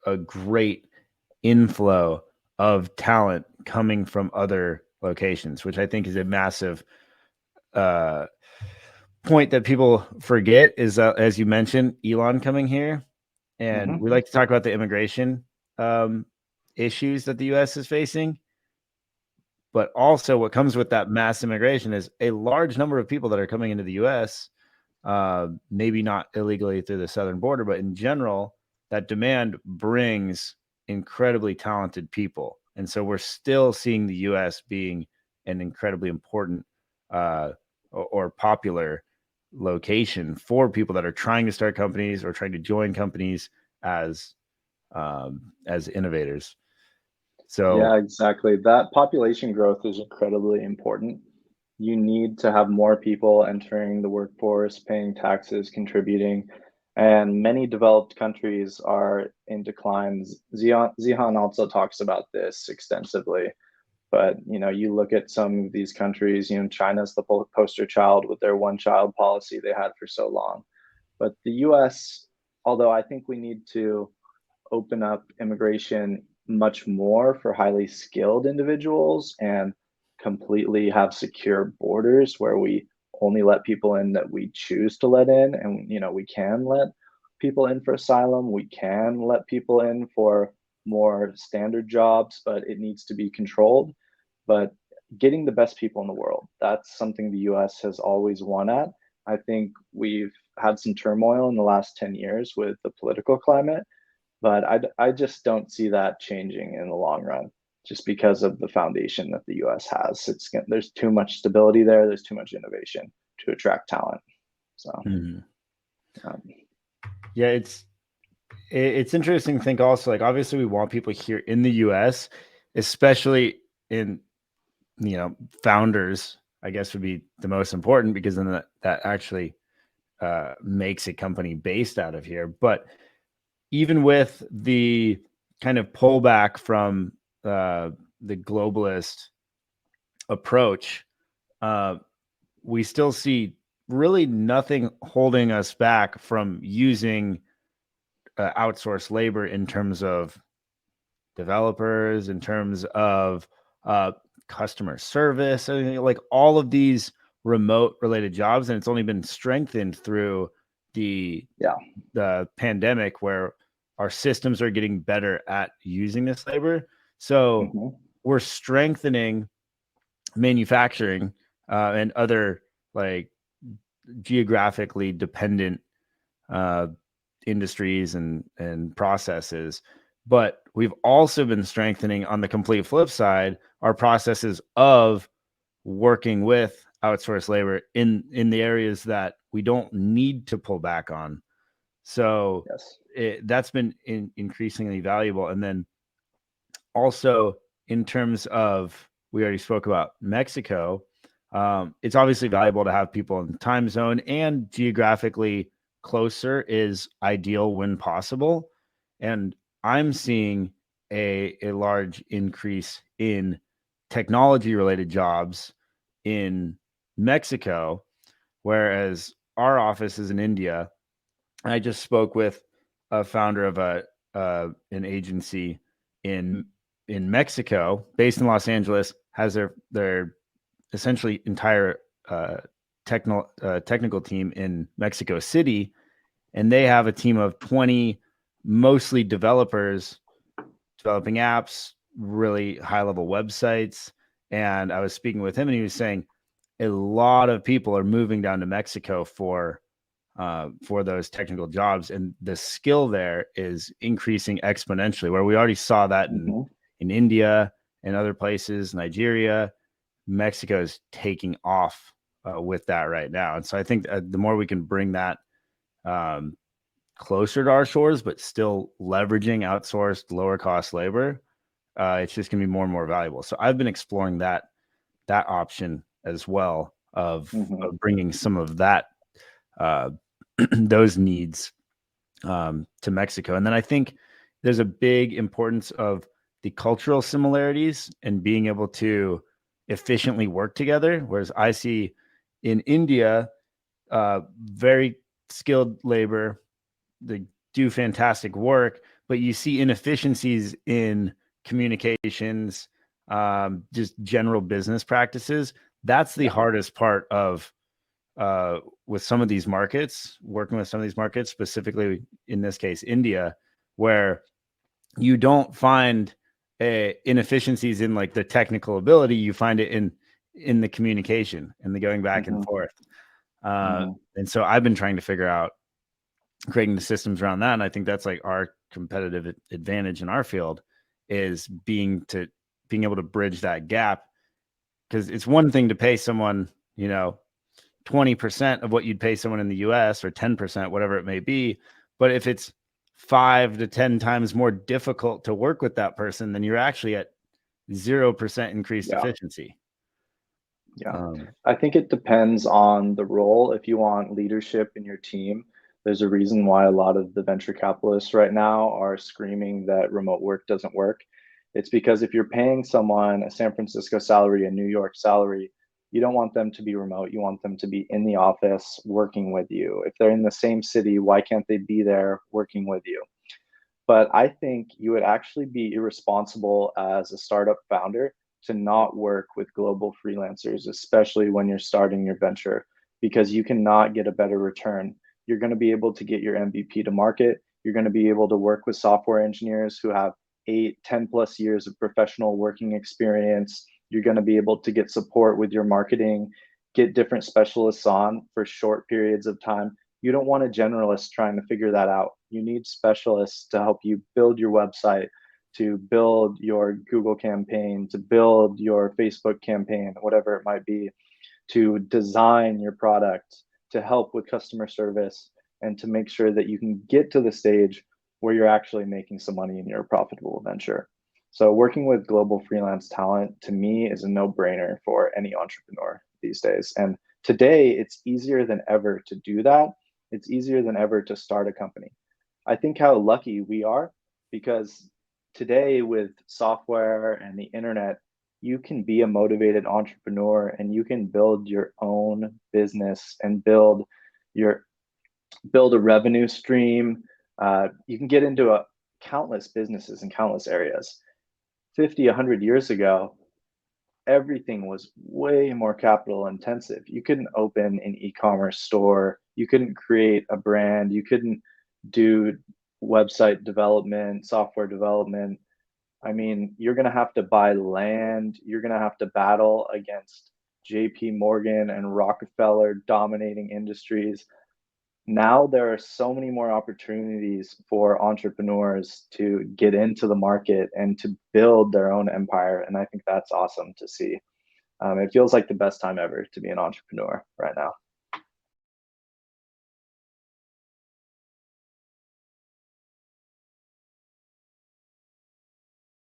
a great inflow of talent coming from other locations, which I think is a massive point that people forget is, as you mentioned, Elon coming here. And we like to talk about the immigration issues that the U.S. is facing. But also what comes with that mass immigration is a large number of people that are coming into the U.S., maybe not illegally through the southern border, but in general, that demand brings incredibly talented people. And so we're still seeing the U.S. being an incredibly important or popular location for people that are trying to start companies or trying to join companies as innovators. So yeah, exactly. That population growth is incredibly important. You need to have more people entering the workforce, paying taxes, contributing, and many developed countries are in decline. Zihan also talks about this extensively. But you look at some of these countries. China's the poster child with their one-child policy they had for so long. But the U.S., although I think we need to open up immigration much more for highly skilled individuals and completely have secure borders where we only let people in that we choose to let in, and we can let people in for asylum, we can let people in for more standard jobs, but it needs to be controlled. But getting the best people in the world, that's something the US has always won at. I think we've had some turmoil in the last 10 years with the political climate, but I just don't see that changing in the long run, just because of the foundation that the US has. There's too much stability there, there's too much innovation to attract talent. So, um, yeah, it's interesting to think also, like, obviously we want people here in the US, especially in, founders, I guess, would be the most important, because then that actually makes a company based out of here. But even with the kind of pullback from the globalist approach, we still see really nothing holding us back from using outsourced labor in terms of developers, in terms of customer service, like all of these remote related jobs. And it's only been strengthened through the pandemic, where our systems are getting better at using this labor. So we're strengthening manufacturing and other, like, geographically dependent industries and processes. But we've also been strengthening, on the complete flip side, our processes of working with outsourced labor in the areas that we don't need to pull back on. So that's been increasingly valuable. And then also, in terms of, we already spoke about Mexico, it's obviously valuable to have people in the time zone, and geographically closer is ideal when possible. And I'm seeing a large increase in technology related jobs in Mexico, whereas our office is in India. I just spoke with a founder of an agency in Mexico, based in Los Angeles, has their essentially entire technical team in Mexico City, and they have a team of 20, mostly developers, developing apps, really high level websites. And I was speaking with him, and he was saying a lot of people are moving down to Mexico for those technical jobs, and the skill there is increasing exponentially. Where we already saw that in India and other places, Nigeria, Mexico is taking off with that right now. And so I think the more we can bring that closer to our shores, but still leveraging outsourced, lower cost labor, it's just going to be more and more valuable. So I've been exploring that option as well, of bringing some of that those needs to Mexico. And then I think there's a big importance of the cultural similarities and being able to efficiently work together. Whereas I see in India, very skilled labor, they do fantastic work, but you see inefficiencies in communications, just general business practices. That's the Yeah. hardest part of with some of these markets, working with some of these markets, specifically in this case, India, where you don't find inefficiencies in like the technical ability. You find it in the communication and the going back and Hmm. forth. Hmm. And so I've been trying to figure out creating the systems around that. And I think that's like our competitive advantage in our field is being able to bridge that gap. Because it's one thing to pay someone, 20% of what you'd pay someone in the US or 10%, whatever it may be. But if it's 5 to 10 times more difficult to work with that person, then you're actually at 0% increased Yeah. efficiency. Yeah. Um, I think it depends on the role. If you want leadership in your team, there's a reason why a lot of the venture capitalists right now are screaming that remote work doesn't work. It's because if you're paying someone a San Francisco salary, a New York salary, you don't want them to be remote. You want them to be in the office working with you. If they're in the same city, why can't they be there working with you? But I think you would actually be irresponsible as a startup founder to not work with global freelancers, especially when you're starting your venture, because you cannot get a better return. You're going to be able to get your MVP to market. You're going to be able to work with software engineers who have 8, 10 plus years of professional working experience. You're going to be able to get support with your marketing, get different specialists on for short periods of time. You don't want a generalist trying to figure that out. You need specialists to help you build your website, to build your Google campaign, to build your Facebook campaign, whatever it might be, to design your product, to help with customer service, and to make sure that you can get to the stage where you're actually making some money in your profitable venture. So, working with global freelance talent to me is a no brainer for any entrepreneur these days. And today, it's easier than ever to do that. It's easier than ever to start a company. I think how lucky we are because today, with software and the internet, you can be a motivated entrepreneur and you can build your own business and your build a revenue stream. You can get into countless businesses in countless areas. 50, 100 years ago, everything was way more capital intensive. You couldn't open an e-commerce store, you couldn't create a brand, you couldn't do website development, software development. I mean, you're going to have to buy land. You're going to have to battle against JP Morgan and Rockefeller dominating industries. Now there are so many more opportunities for entrepreneurs to get into the market and to build their own empire. And I think that's awesome to see. It feels like the best time ever to be an entrepreneur right now.